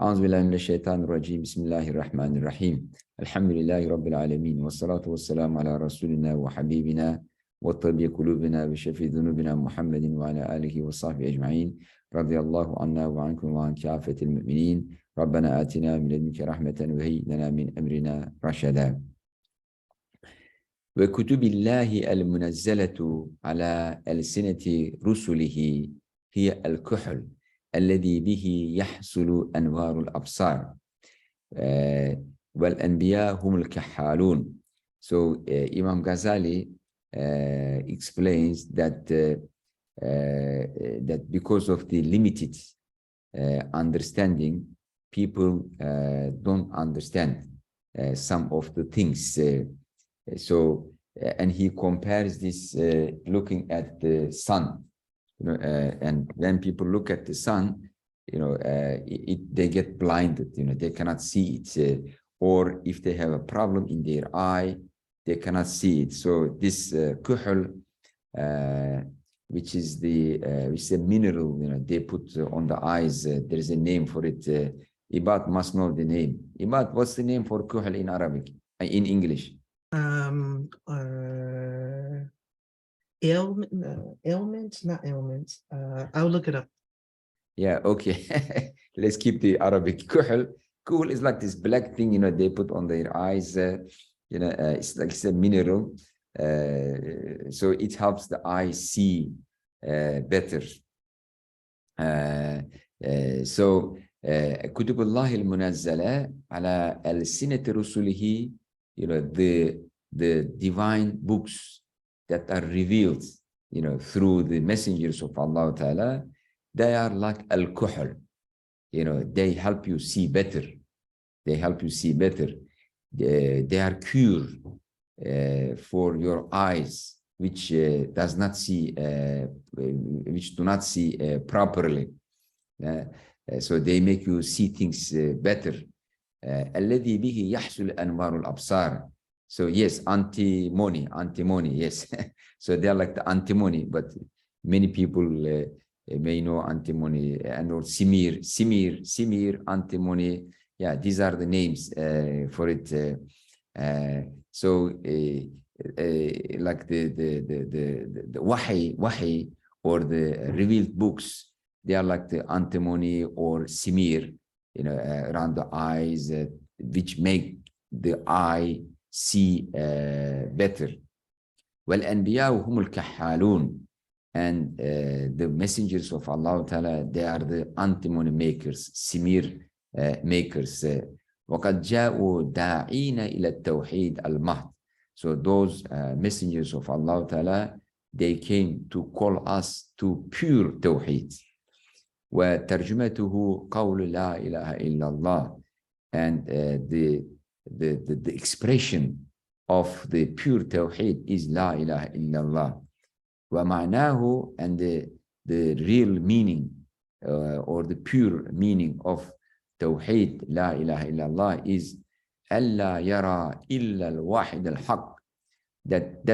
أعوذ بالله من الشيطان الرجيم بسم الله الرحمن الرحيم الحمد لله رب العالمين والصلاة والسلام على رسولنا وحبيبنا وطبيب قلوبنا وشفي ذنوبنا محمد وعلى آله وصحبه أجمعين رضي الله عنا وعنكم وعن كافة المؤمنين ربنا آتنا من لدنك رحمة وهيئ لنا من أمرنا رشدا وكتب الله المنزلة على ألسنة رسله هي الكحل الذي به يحصل أنوار الأبصار والأنبياء هم الكحالون. So Imam Ghazali explains that that because of the limited understanding, people don't understand some of the things. And he compares this looking at the sun. And when people look at the sun, they get blinded. They cannot see it, or if they have a problem in their eye, they cannot see it. So this kuhl, which is a mineral, they put on the eyes. There is a name for it. Ibad must know the name. Ibad, what's the name for kuhl in Arabic, in English? Not ailments. I'll look it up. Yeah, okay. Let's keep the Arabic. Kuhl is like this black thing, they put on their eyes. It's like it's a mineral. So it helps the eye see better. So كتب الله المنزلة على ألسنة رسله, the divine books that are revealed, through the messengers of Allah Ta'ala, they are like al-kuhl. They help you see better. They help you see better. They are cure for your eyes, which does not see, which do not see properly. So they make you see things better. الذي به يحصل أنوار الأبصار. So yes, antimony, yes. So they are like the antimony, but many people may know antimony and or simir, antimony. Yeah, these are the names for it. Like the wahi or the revealed books, they are like the antimony or simir, around the eyes, which make the eye see better. وَالْأَنْبِيَاءُ هُمُ الْكَحَّالُونَ. And the messengers of Allah Ta'ala, they are the antimony makers, simir makers. وَقَدْ جَاءُوا دَاعِينَ إِلَى التَّوْحِيدِ الْمَهْدِ. So those messengers of Allah Ta'ala, they came to call us to pure tawheed. وَتَرْجُمَتُهُ قَوْلُ لَا إِلَهَ إِلَّا اللَّهِ. And the expression of the pure tawheed is La ilaha illallah. Wa ma'nahu, and the real meaning or the pure meaning of tawheed, La ilaha illallah, is alla yara illa al-wahid al-haq. That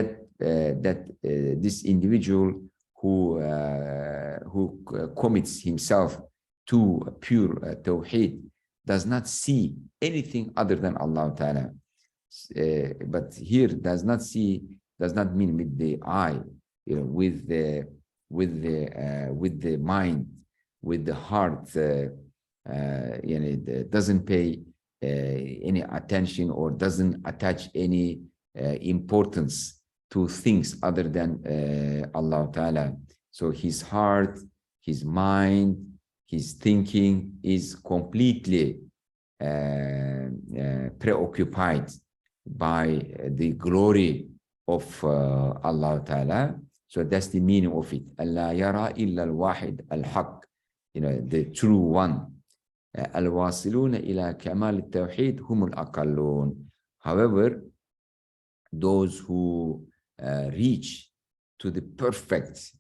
this individual who commits himself to pure tawheed does not see anything other than Allah Ta'ala. But here does not mean with the eye, with the mind, with the heart. It doesn't pay any attention or doesn't attach any importance to things other than Allah Ta'ala. So his heart, his mind, his thinking is completely preoccupied by the glory of Allah Ta'ala. So that's the meaning of it. Allah yara illa al-wahid al-haq, the true one. Al-wasiluna ila kamal al-tawheed humul aqallun. However, those who reach to the perfect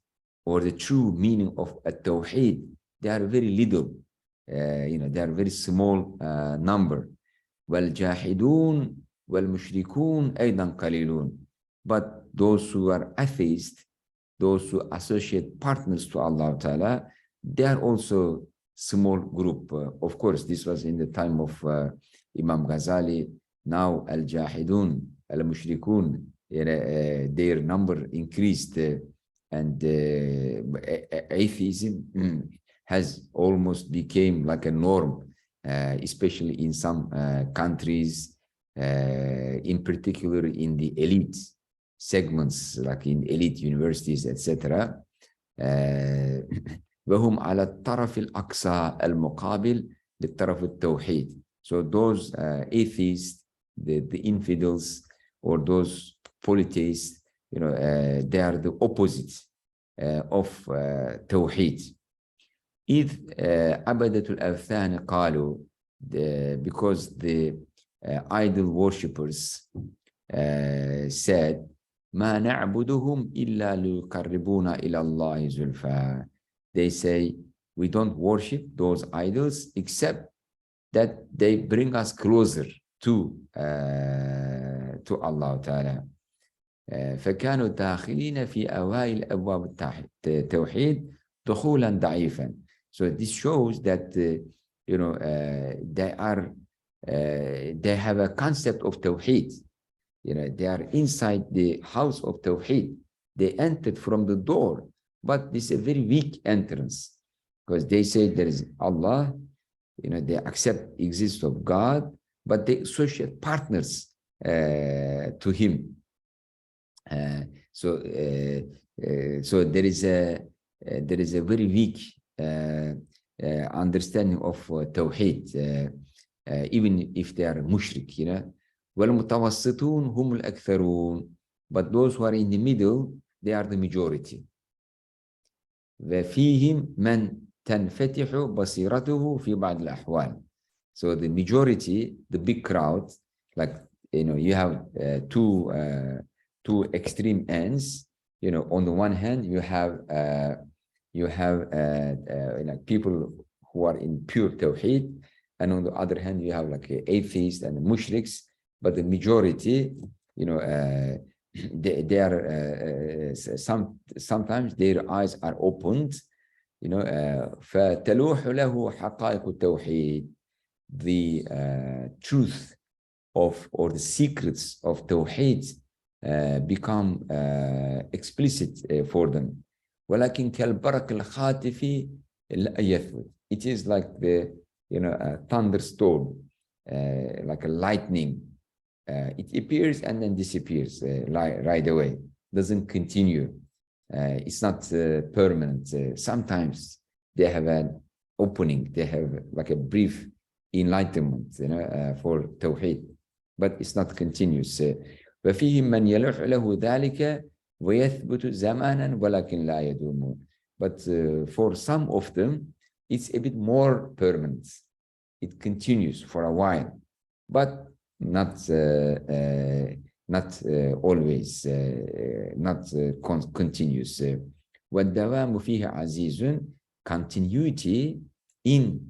or the true meaning of at-tawheed, they are very little. They are very small number. وَالْجَاحِدُونَ وَالْمُشْرِكُونَ أَيْضًا قَلِيلُونَ. But those who are atheists, those who associate partners to Allah Ta'ala, they are also small group. Of course, this was in the time of Imam Ghazali. Now al-Jahidun, al-Mushrikun, their number increased, and atheism has almost became like a norm, especially in some countries, in particular in the elite segments, like in elite universities, etc. وهم على الطرف الأقصى المقابل للطرف التوحيد. So those atheists, the infidels, or those polytheists, they are the opposite of Tawheed. إذ عبدة الأوثان قالوا, because the idol worshippers said, ما نعبدهم إلا ليقربونا إلى الله زلفى. They say, we don't worship those idols except that they bring us closer to Allah Ta'ala. فكانوا داخلين في أوائل أبواب التوحيد دخولا ضعيفا. So this shows that they have a concept of Tawheed. They are inside the house of Tawheed. They entered from the door, but this is a very weak entrance, because they say there is Allah, they accept the existence of God, but they associate partners to Him. So there is a very weak understanding of Tawheed, even if they are mushrik, والمتوسطون هم الأكثرون, but those who are in the middle, they are the majority. وفيهم من تنفتح بصيرته في بعض الأحوال. So the majority, the big crowd, like you have two extreme ends. On the one hand, you have like people who are in pure Tawheed, and on the other hand, you have like atheists and mushriks. But the majority, they are sometimes their eyes are opened, فتلوح له حقائق التوحيد. The truth of, or the secrets of Tawheed become explicit for them. ولكن كالبرق الخاطف لا يثبت. It is like the a thunderstorm, like a lightning. It appears and then disappears right away. Doesn't continue. It's not permanent. Sometimes they have an opening. They have like a brief enlightenment, for Tawheed, but it's not continuous. وفيهم من يلوح له ذلك ويثبت زمانا ولكن لا يدوم. But for some of them, it's a bit more permanent. It continues for a while, but not always, not continuous. والدوام فيه عزيز. Continuity in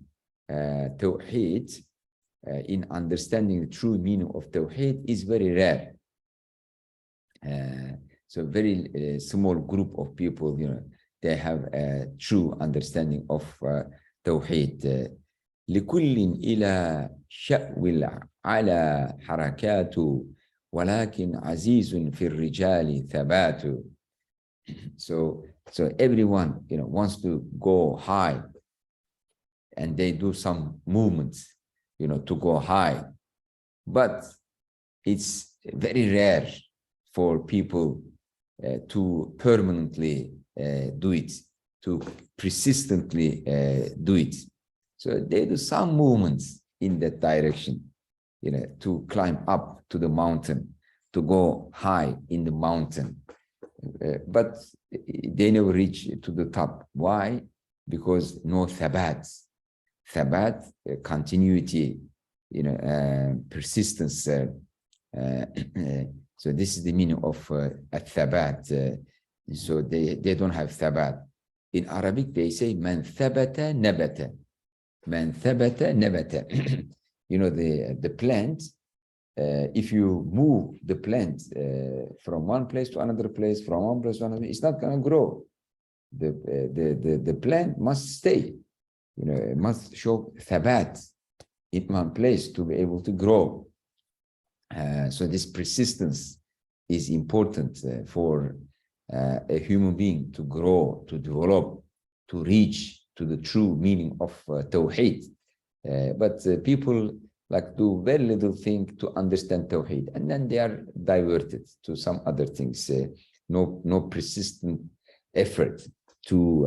Tawheed, in understanding the true meaning of Tawheed, is very rare. So very small group of people, they have a true understanding of Tawheed. لكل إلى شأو على حركات ولكن عزيز في الرجال ثبات. So everyone wants to go high, and they do some movements to go high, but it's very rare for people to permanently do it, to persistently do it. So they do some movements in that direction, to climb up to the mountain, to go high in the mountain. But they never reach to the top. Why? Because no thabat. Thabat, continuity, persistence. So this is the meaning of thabat. So they don't have thabat. In Arabic, they say, man thabata nabata. Man thabata nabata. The plant, if you move the plant from one place to another place, from one place to another, it's not going to grow. The plant must stay. it must show thabat in one place to be able to grow. So this persistence is important for a human being to grow, to develop, to reach to the true meaning of Tawheed. But people like do very little thing to understand Tawheed, and then they are diverted to some other things. No persistent effort to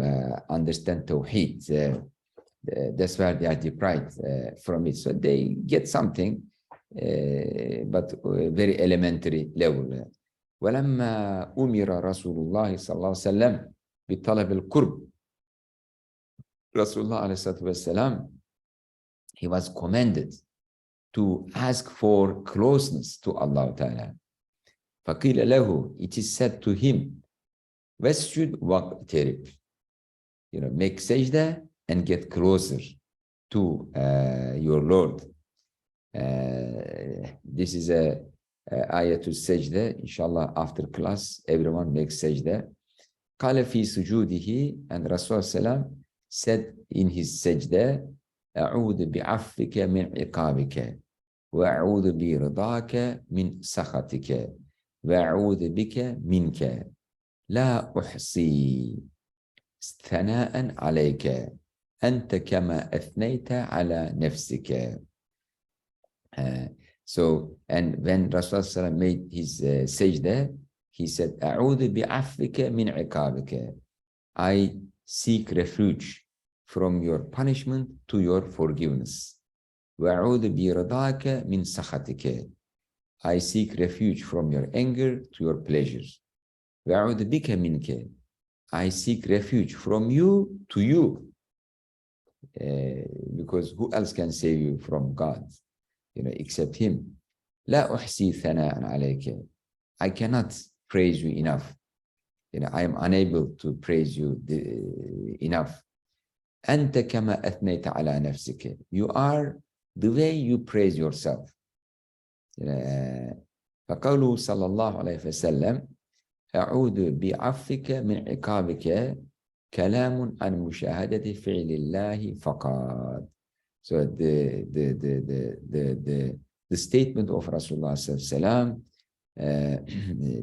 understand Tawheed. That's why they are deprived from it. So they get something, but very elementary level. ولما أمر رسول الله صلى الله عليه وسلم بطلب القرب, Rasulullah عليه الصلاة والسلام, he was commanded to ask for closeness to Allah Ta'ala. فقيل له, it is said to him, وَاسْجُدْ وَاقْتَرِبْ, make sajda and get closer to your Lord. This is a ayatul sajda. Inshallah, after class, everyone makes sajda. قال في سجوده, and Rasulullah sallam said in his sajda, أعوذ بعفوك من عقابك وأعوذ برضاك من سخطك وأعوذ بك منك لا أحصي ثناء عليك أنت كما أثنيت على نفسك. So, and when Rasulullah made his sajda, he said, أعوذ بعفوك من عقابك, I seek refuge from your punishment to your forgiveness. وأعوذ برضاك من سخطك, I seek refuge from your anger to your pleasures. وأعوذ بك منك, I seek refuge from you to you. Because who else can save you from God, except Him? لا أحصي ثناء عليك, I cannot praise you enough. I am unable to praise you enough. أنت كما أثنيت على نفسك, you are the way you praise yourself. فقوله صلى الله عليه وسلم أعوذ بعفوك من عقابك كلام عن مشاهدة فعل الله فقط. So the statement of Rasulullah sallam,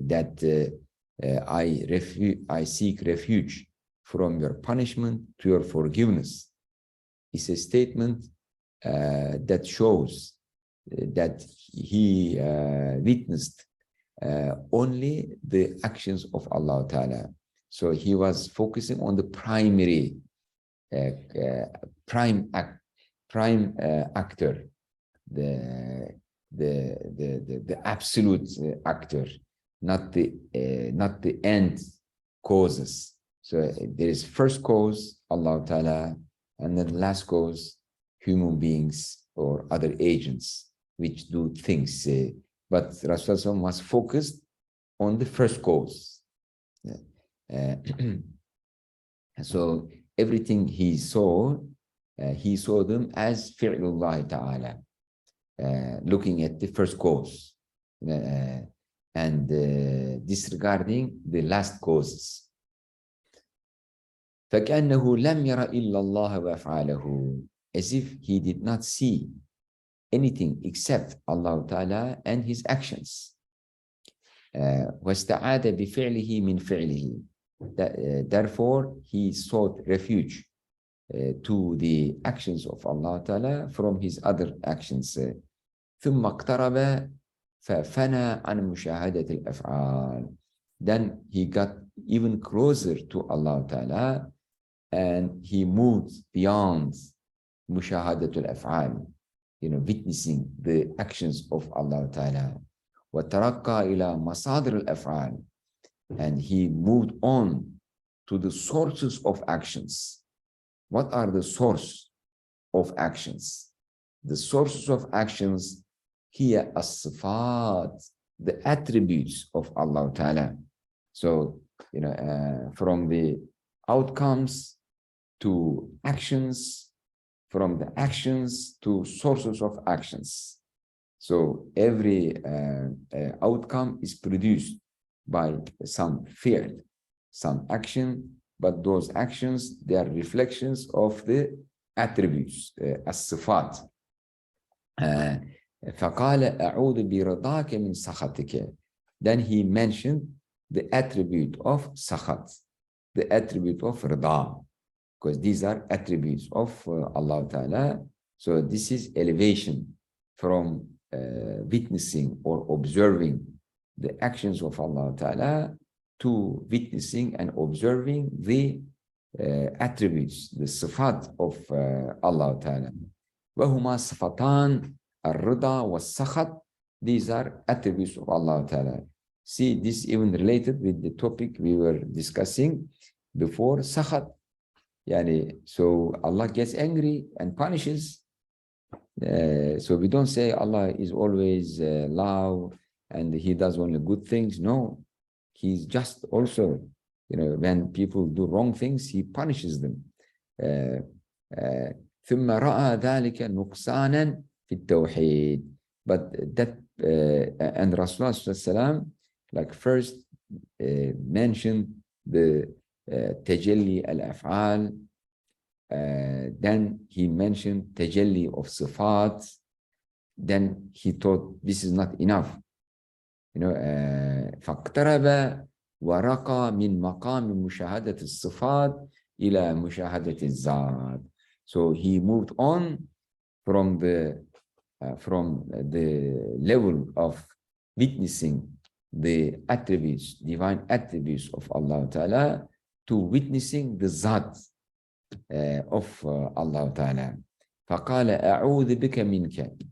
that I seek refuge from your punishment to your forgiveness is a statement that shows that he witnessed only the actions of Allah Ta'ala. So he was focusing on the primary, prime actor, the absolute actor, not the end causes. So there is first cause, Allah Ta'ala, and then last cause, human beings or other agents which do things. But Rasulullah was focused on the first cause. So everything he saw them as fi'lullah ta'ala, looking at the first cause and disregarding the last causes. فكأنه لم ير إلا الله وأفعاله, as if he did not see anything except Allah Ta'ala and his actions. واستعاذ بفعله من فعله, therefore he sought refuge to the actions of Allah Ta'ala from his other actions. ثم اقترب ففنى عن مشاهدة الأفعال, then he got even closer to Allah Ta'ala and he moved beyond مشاهدة الأفعال, witnessing the actions of Allah Ta'ala. وترقى إلى مصادر الأفعال, and he moved on to the sources of actions. What are the source of actions? The sources of actions here are الصفات, the attributes of Allah Ta'ala. So, from the outcomes to actions, from the actions to sources of actions. So every outcome is produced by some fi'l, some action, but those actions, they are reflections of the attributes, الصفات. فقال أعوذ برضاك من سخطك. Then he mentioned the attribute of sakhat, the attribute of rida, because these are attributes of Allah Ta'ala. So this is elevation from witnessing or observing the actions of Allah Ta'ala to witnessing and observing the attributes, the sifat of Allah Ta'ala. وَهُمَا صِفَتَانِ الرِّضَى وَالسَّخَطِ. These are attributes of Allah Ta'ala. See, this even related with the topic we were discussing before, sakhat. Yani, so Allah gets angry and punishes. So we don't say Allah is always love and He does only good things. No, He's just also, when people do wrong things, He punishes them. ثم رأى ذلك نقصانا في التوحيد. But that and Rasulullah sallallahu like first mentioned the tajalli al-af'al, then he mentioned tajalli of sifat, then he thought this is not enough. فاقترب ورقى من مقام مشاهدة الصفات إلى مشاهدة الذات. So he moved on from the level of witnessing the attributes, divine attributes of Allah Ta'ala, to witnessing the Zat of Allah Ta'ala. فَقَالَ أَعُوذُ بِكَ مِنْكَ.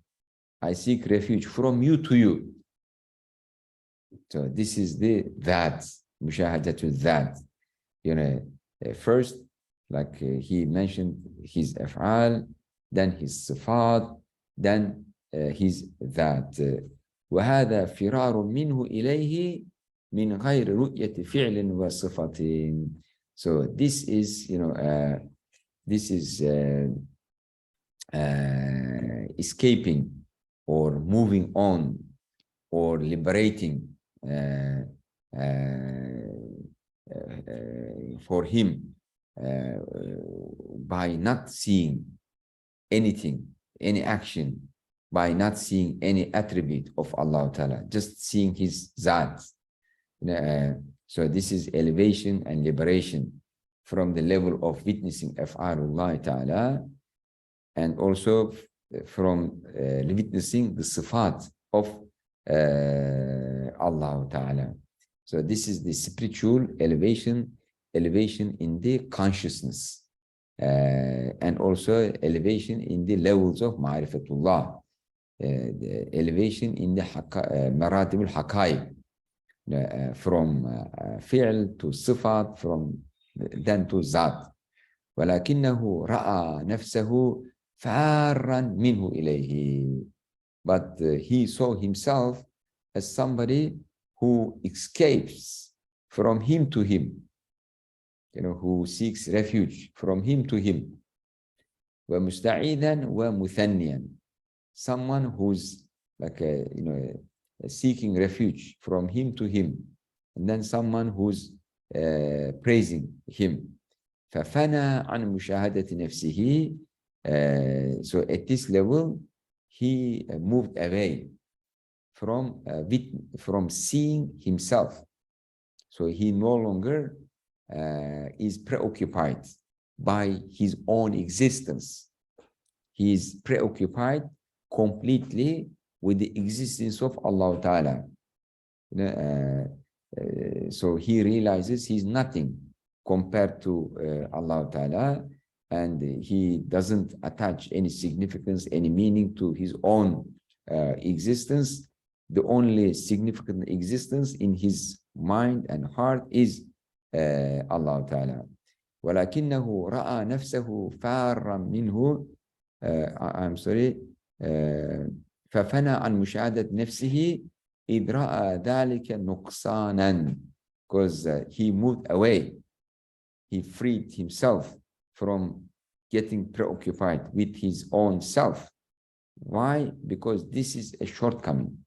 I seek refuge from you to you. So this is the That, Mushahadatul That. First, like he mentioned his af'al, then his sifat, then his That. وهذا فرار منه إليه من غير رؤية فعل وصفة. So this is, this is escaping or moving on or liberating for him by not seeing anything, any action, by not seeing any attribute of Allah Ta'ala, just seeing His Zat. So this is elevation and liberation from the level of witnessing Af'alullah Ta'ala, and also from witnessing the Sifat of Allah Ta'ala. So this is the spiritual elevation in the consciousness, and also elevation in the levels of Ma'rifatullah. The elevation in the maratib al-haqaiq, from fi'l to sifat, from then to zat. ولكنه رأى نفسه فارا منه إليه. But he saw himself as somebody who escapes from him to him, who seeks refuge from him to him. ومستعيذا ومثنيا. Someone who's like seeking refuge from him to him, and then someone who's praising him. فَفَنَى عَنْ مُشَاهَدَةِ نَفْسِهِ. So at this level, he moved away from seeing himself. So he no longer is preoccupied by his own existence. He is preoccupied completely with the existence of Allah Ta'ala. So he realizes he's nothing compared to Allah Ta'ala, and he doesn't attach any significance, any meaning to his own existence. The only significant existence in his mind and heart is Allah Ta'ala. ولكنه رأى نفسه فارا منه. I'm sorry. ففنى عن مشاهدة نفسه إذ رأى ذلك نقصانا. Because he moved away. He freed himself from getting preoccupied with his own self. Why? Because this is a shortcoming.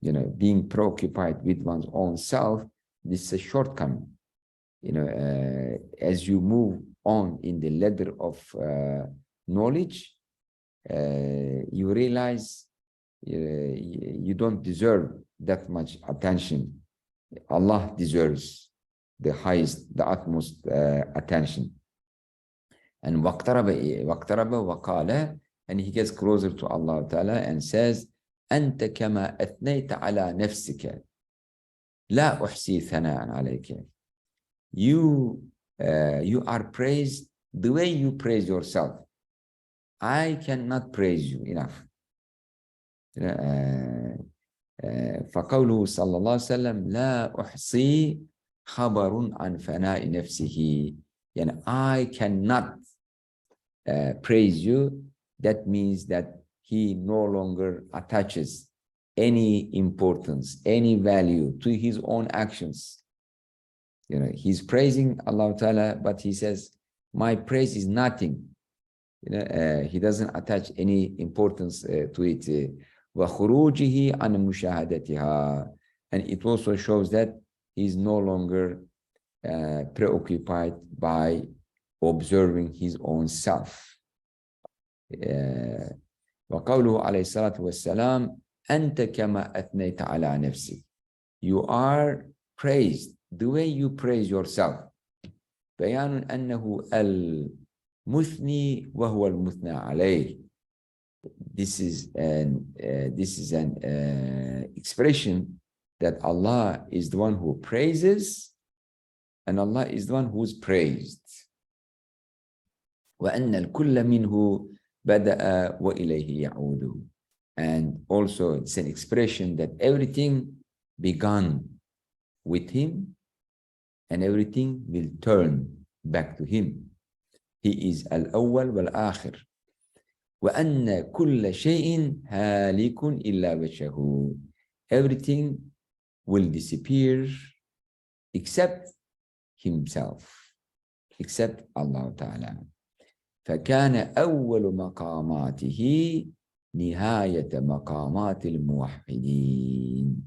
Being preoccupied with one's own self, this is a shortcoming. As you move on in the ladder of knowledge, you realize you don't deserve that much attention. Allah deserves the highest, the utmost attention. And وَاقْتَرَبَ وَقَالَ, and he gets closer to Allah Ta'ala and says, أَنْتَ كَمَا أَثْنَيْتَ عَلَى نَفْسِكَ لَا أُحْصِي ثَنَاءً عَلَيْكَ. You are praised the way you praise yourself. I cannot praise you enough. فقوله صلى الله عليه وسلم لا أحصي خبر عن فناء نفسه. يعني I cannot praise you. That means that he no longer attaches any importance, any value to his own actions. He's praising Allah Ta'ala, but he says, my praise is nothing. He doesn't attach any importance to it. وَخُرُوجِهِ عَنْ مُشَاهَدَتِهَا. And it also shows that he's no longer preoccupied by observing his own self. وَقَوْلُهُ عَلَيْهِ الصَّلَاةُ وَالسَّلَامُ أَنْتَ كَمَا أَثْنَيْتَ عَلَى نَفْسِكَ. You are praised the way you praise yourself. بيان أنه المثني وهو المثنى عليه. This is an expression that Allah is the one who praises and Allah is the one who's praised. وأن الكل منه بدأ وإليه يعود. And also it's an expression that everything began with him and everything will turn back to him. He is al-awwal wal-akhir. وَأَنَّ كُلَّ شَيْءٍ هَالِكٌ إِلَّا وَجْهَهُ. Everything will disappear except himself, except Allah Ta'ala. فَكَانَ أَوَّلُ مَقَامَاتِهِ نِهَايَةَ مَقَامَاتِ الْمُوَحِّدِينَ.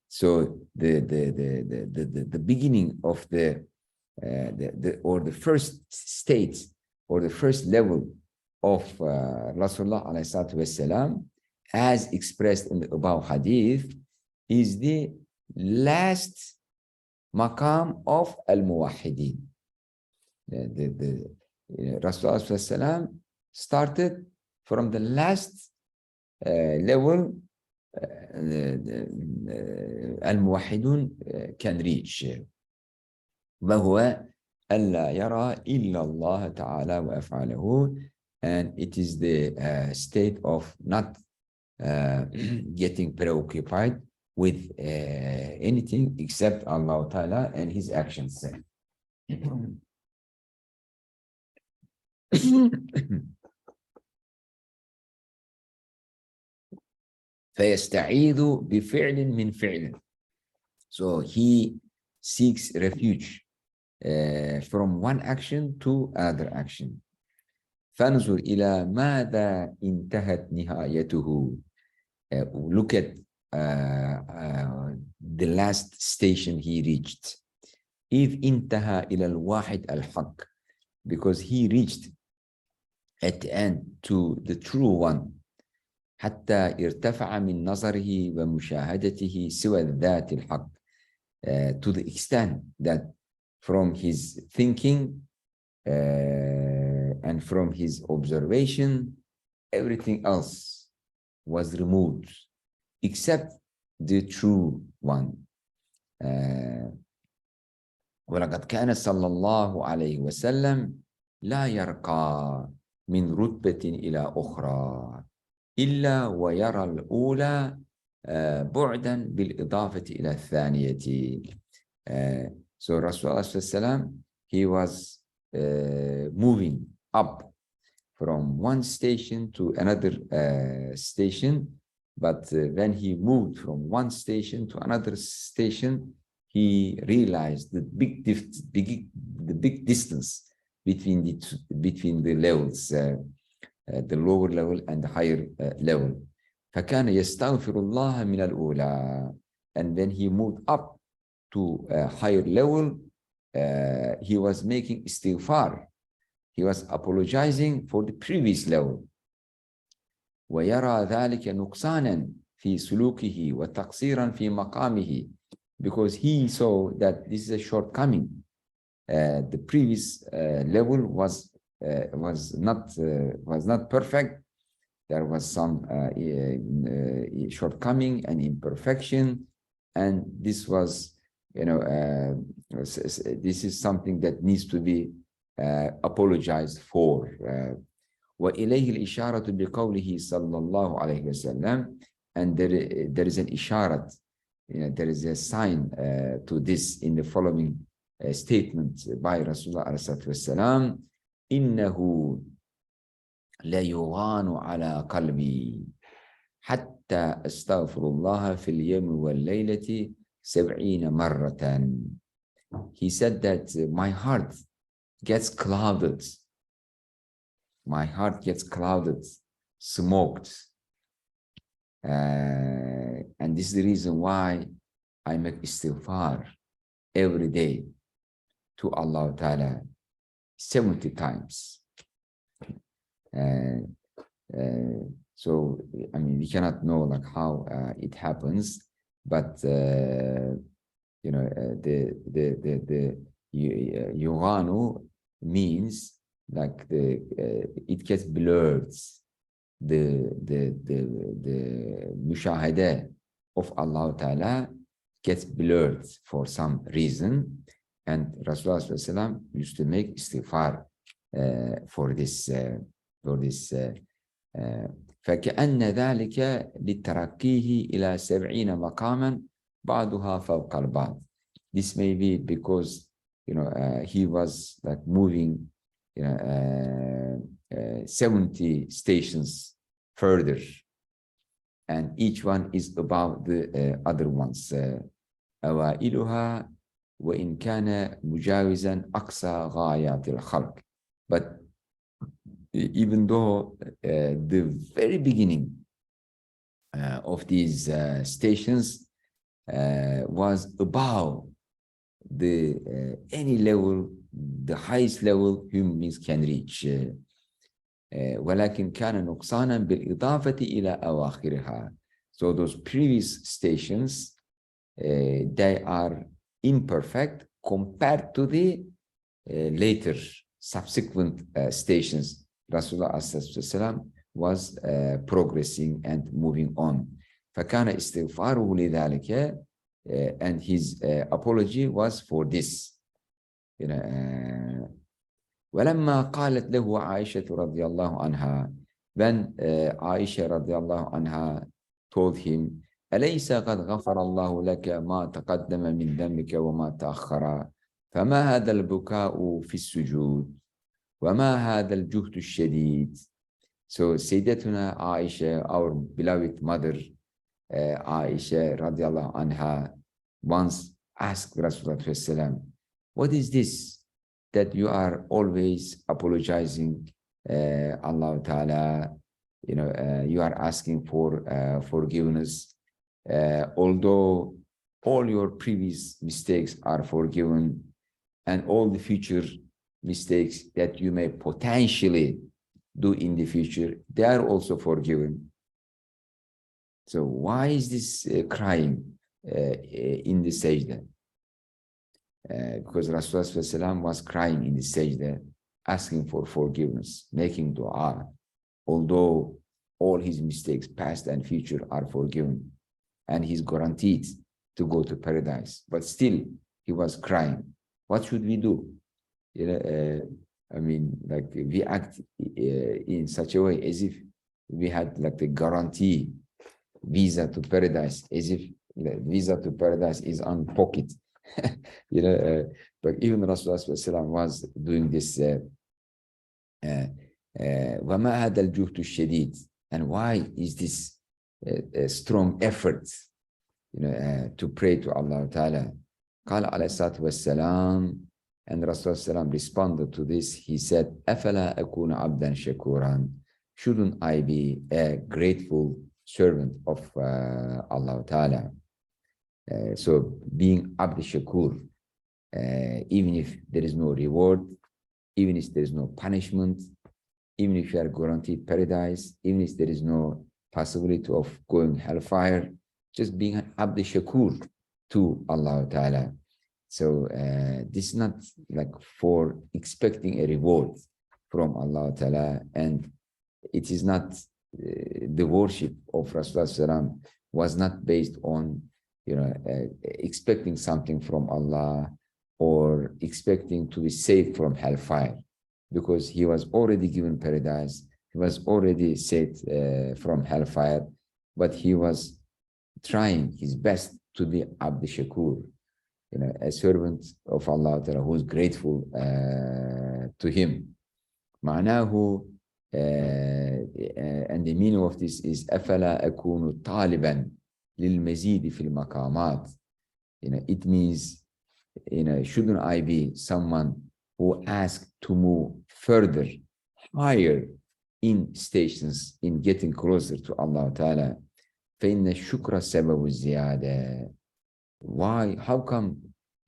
So the beginning of the first state or the first level of Rasulullah alayhi salatu wasalam, as expressed in the above hadith, is the last maqam of al-muwahhidin. The Rasulullah wasalam started from the last level al-muwahhidun can reach. وهو ألا يرى إلا الله تعالى وأفعاله. And it is the state of not getting preoccupied with anything except Allah Ta'ala and his actions. فيستعيذ بفعل من فعل. So he seeks refuge from one action to another action. فانظر إلى ماذا انتهت نهايته. Look at the last station he reached. إذ انتهى إلى الواحد الحق, because he reached at the end to the true one. حتى ارتفع من نظره ومشاهدته سوى الذات الحق. To the extent that from his thinking and from his observation, everything else was removed except the true one. ولقد كان صلى الله عليه وسلم لا يرقى من رتبة إلى أخرى إلا ويرى الأولى بعدا بالإضافة إلى الثانية. So Rasulullah, he was moving up from one station to another station, but when he moved from one station to another station, he realized the big distance between the levels, the lower level and the higher level. فكان يستغفر الله من الأولى. And when he moved up to a higher level, he was making istighfar. He was apologizing for the previous level. ويرى ذلك نقصانا في سلوكه وتقصيرا في مقامه, because he saw that this is a shortcoming. The previous level was not perfect. There was some shortcoming and imperfection, and this was, this is something that needs to be apologized for. وإليه الإشارة بقوله صلى الله عليه وسلم, and there is an isharat, there is a sign to this in the following statement by Rasulullah عليه الصلاة والسلام: إنه لا يغان على قلبي حتى أستغفر الله في اليوم والليلة 70 مرة. He said that my heart gets clouded. My heart gets clouded, smoked. And this is the reason why I make istighfar every day to Allah Ta'ala 70 times. So, I mean, we cannot know like how it happens, but the yughanu means like it gets blurred. The mushahada of Allah Ta'ala gets blurred for some reason, and Rasulullah used to make istighfar for this. فكأن ذلك لترقيه إلى 70 مقاما بعضها فوق البعض. This may be because he was like moving 70 stations further, and each one is above the other ones. أوائلها وإن كان مجاوزا أقصى غايات الخلق. But even though the very beginning of these stations was above the any level, the highest level human beings can reach. ولكن كان نقصانا بالإضافة إلى أواخرها. So those previous stations, they are imperfect compared to the later subsequent stations. Rasulullah was progressing and moving on. فكان استغفاره لذلك, and his apology was for this. ولما قالت له عائشة رضي الله عنها, when Aisha رضي الله عنها told him, أليس قد غفر الله لك ما تقدم من ذنبك وما تأخر فما هذا البكاء في السجود وما هذا الجهد الشديد. So Sayyidatuna Aisha, our beloved mother Aisha radiallahu anha, once asked Rasulullah, what is this that you are always apologizing Allah Ta'ala, you are asking for forgiveness, although all your previous mistakes are forgiven and all the future mistakes that you may potentially do in the future, they are also forgiven. So why is this crying in the sajda? Because Rasulullah was crying in the sajda, asking for forgiveness, making dua, although all his mistakes, past and future, are forgiven, and he's guaranteed to go to paradise. But still, he was crying. What should we do? I mean, like we act in such a way as if we had like the guarantee visa to paradise, as if the visa to paradise is on pocket. But even Rasulullah was doing this. وَمَا هَذَا الْجُهْدُ الشَّدِيدُ, and why is this strong effort, to pray to Allah Ta'ala? قال عليه الصلاة والسلام, and Rasulullah responded to this. He said, أَفَلَا أَكُونَ عَبْدًا شَكُورًا, shouldn't I be a grateful servant of Allah Ta'ala? So being Abd Shakur, even if there is no reward, even if there is no punishment, even if you are guaranteed paradise, even if there is no possibility of going hellfire, just being an abd shakur to Allah Ta'ala. So this is not like for expecting a reward from Allah Ta'ala, and it is not the worship of Rasulullah was not based on expecting something from Allah or expecting to be saved from hellfire, because he was already given paradise, he was already saved from hellfire, but he was trying his best to be Abd Shakur, a servant of Allah who is grateful to him. معناه, and the meaning of this is أفلا أكون طالبا للمزيد في المقامات. It means, shouldn't I be someone who asks to move further, higher in stations, in getting closer to Allah Ta'ala? فإن الشكر سبب الزيادة. Why? How come,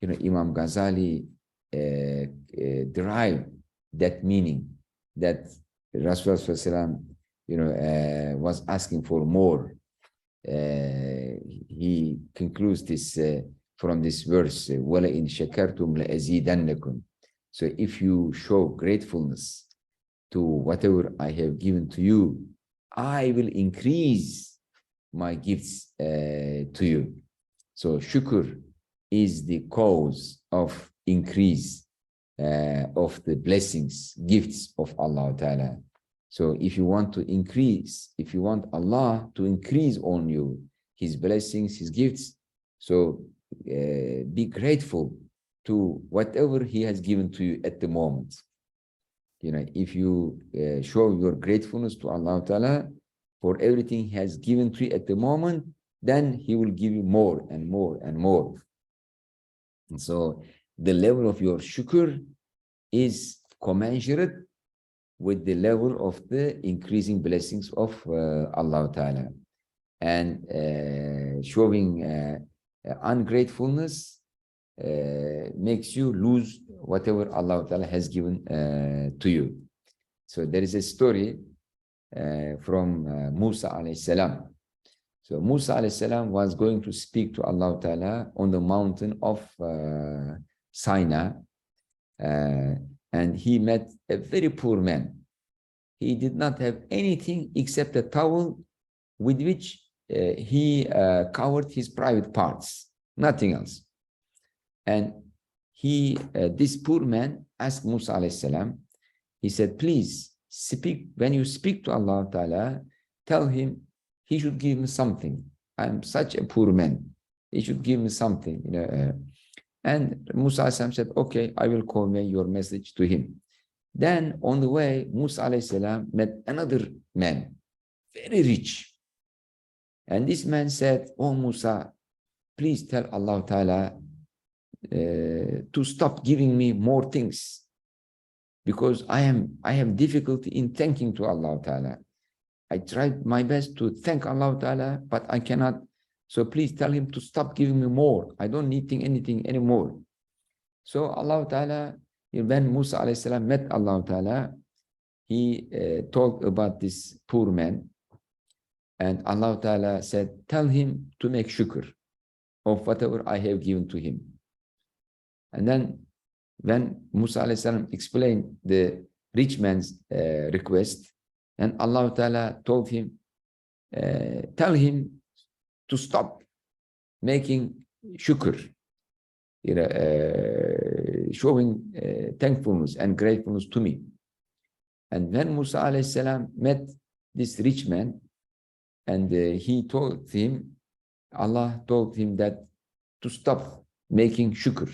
Imam Ghazali derived that meaning that Rasulullah was asking for more? He concludes this from this verse, وَلَئِنْ شَكَرْتُمْ لَأَزِيدَنَّكُمْ. So if you show gratefulness to whatever I have given to you, I will increase my gifts to you. So shukr is the cause of increase of the blessings, gifts of Allah Ta'ala. So if you want to increase, if you want Allah to increase on you His blessings, His gifts, so be grateful to whatever He has given to you at the moment. If you show your gratefulness to Allah Ta'ala for everything He has given to you at the moment, then He will give you more and more and more. And so the level of your shukr is commensurate with the level of the increasing blessings of Allah Ta'ala. And showing ungratefulness makes you lose whatever Allah Ta'ala has given to you. So there is a story from Musa alayhi salam. So Musa alayhi salam was going to speak to Allah Ta'ala on the mountain of Sinai, and he met a very poor man. He did not have anything except a towel with which he covered his private parts, nothing else. And this poor man asked Musa alayhi salam, he said, please speak, when you speak to Allah Ta'ala, tell him he should give me something. I'm such a poor man. He should give me something. And Musa alayhi salam said, okay, I will convey your message to him. Then on the way, Musa alayhi salam met another man, very rich. And this man said, oh Musa, please tell Allah Ta'ala to stop giving me more things, because I have difficulty in thanking to Allah Ta'ala. I tried my best to thank Allah Ta'ala, but I cannot. So please tell him to stop giving me more. I don't need anything anymore. So Allah Ta'ala, when Musa alayhi salam met Allah Ta'ala, he talked about this poor man. And Allah Ta'ala said, tell him to make shukr of whatever I have given to him. And then when Musa alayhi salam explained the rich man's request, and Allah Ta'ala told him, tell him to stop making shukr, showing thankfulness and gratefulness to me. And when Musa alayhi salam met this rich man, and he told him, Allah told him that to stop making shukr,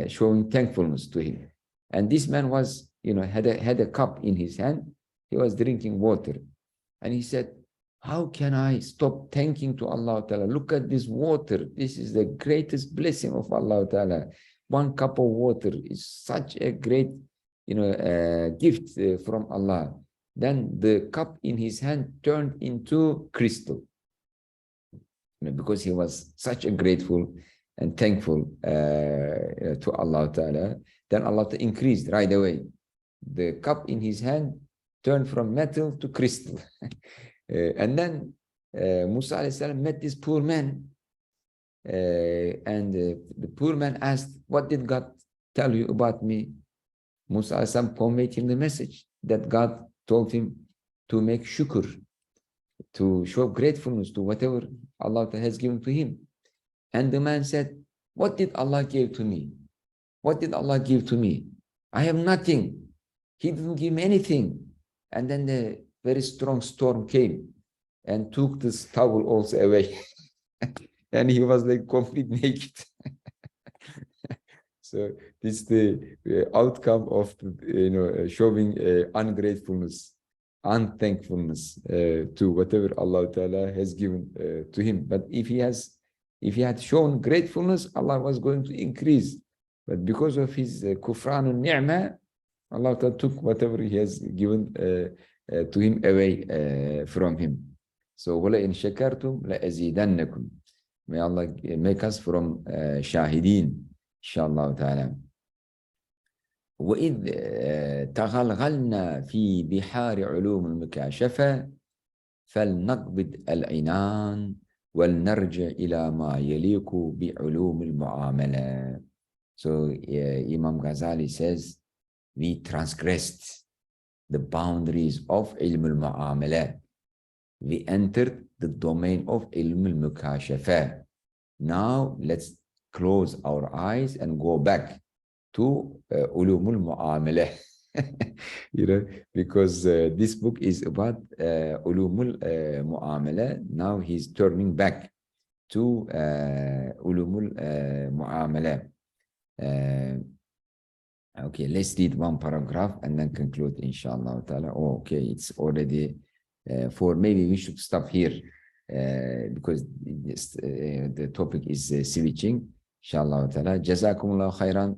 showing thankfulness to him. And this man was, had a cup in his hand. He was drinking water. And he said, how can I stop thanking to Allah Ta'ala? Look at this water. This is the greatest blessing of Allah Ta'ala. One cup of water is such a great, gift from Allah. Then the cup in his hand turned into crystal, because he was such a grateful and thankful to Allah Ta'ala. Then Allah Ta'ala increased right away. The cup in his hand turned from metal to crystal. And then Musa alayhi salam met this poor man. And the poor man asked, what did God tell you about me? Musa alayhi salam conveyed him the message that God told him to make shukr, to show gratefulness to whatever Allah has given to him. And the man said, what did Allah give to me? What did Allah give to me? I have nothing. He didn't give me anything. And then the very strong storm came and took this towel also away. And he was like completely naked. So this is the outcome of showing ungratefulness, unthankfulness to whatever Allah Ta'ala has given to him. But if he had shown gratefulness, Allah was going to increase. But because of his kufran and ni'mah, Allah Ta'ala took whatever he has given to him away from him. So وَلَئِنْ شَكَرْتُمْ لَأَزِيدَنَّكُمْ. May Allah make us from shahideen, inshallah ta'ala. وَإِذْ تَغَلْغَلْنَا فِي بِحَارِ عُلُومِ الْمُكَاشَفَةِ فَلْنَقْبِضْ الْعِنَانِ وَلْنَرْجِعْ إِلَى مَا يَلِيقُ بِعُلُومِ الْمُعَامَلَةِ. So Imam Ghazali says, we transgressed the boundaries of ilm al-mu'amalat. We entered the domain of ilm al-mukashafah. Now let's close our eyes and go back to ulum al-mu'amalah. Because this book is about ulum al-mu'amalah. Now he's turning back to ulum al-mu'amalah. Okay, let's read one paragraph and then conclude, inshallah ta'ala. Oh, okay, it's already 4. Maybe we should stop here because the topic is switching, inshallah ta'ala. Jazakumullah khairan.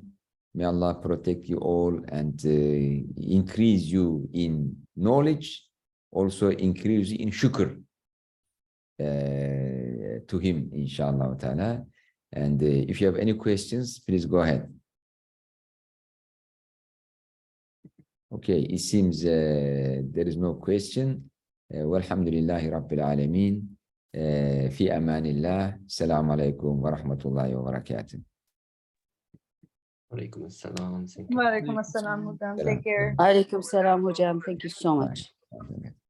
May Allah protect you all and increase you in knowledge, also increase you in shukr to him, inshallah ta'ala. And if you have any questions, please go ahead. Okay, it seems there is no question. Walhamdulillahi Rabbil Alameen. Fi amanillah. Assalamu alaikum wa rahmatullahi wa barakatuh. Walaikum assalam. Walaikum assalam, Hujam. Take care. Alaikum salam, Hujam. Thank you so much. Bye.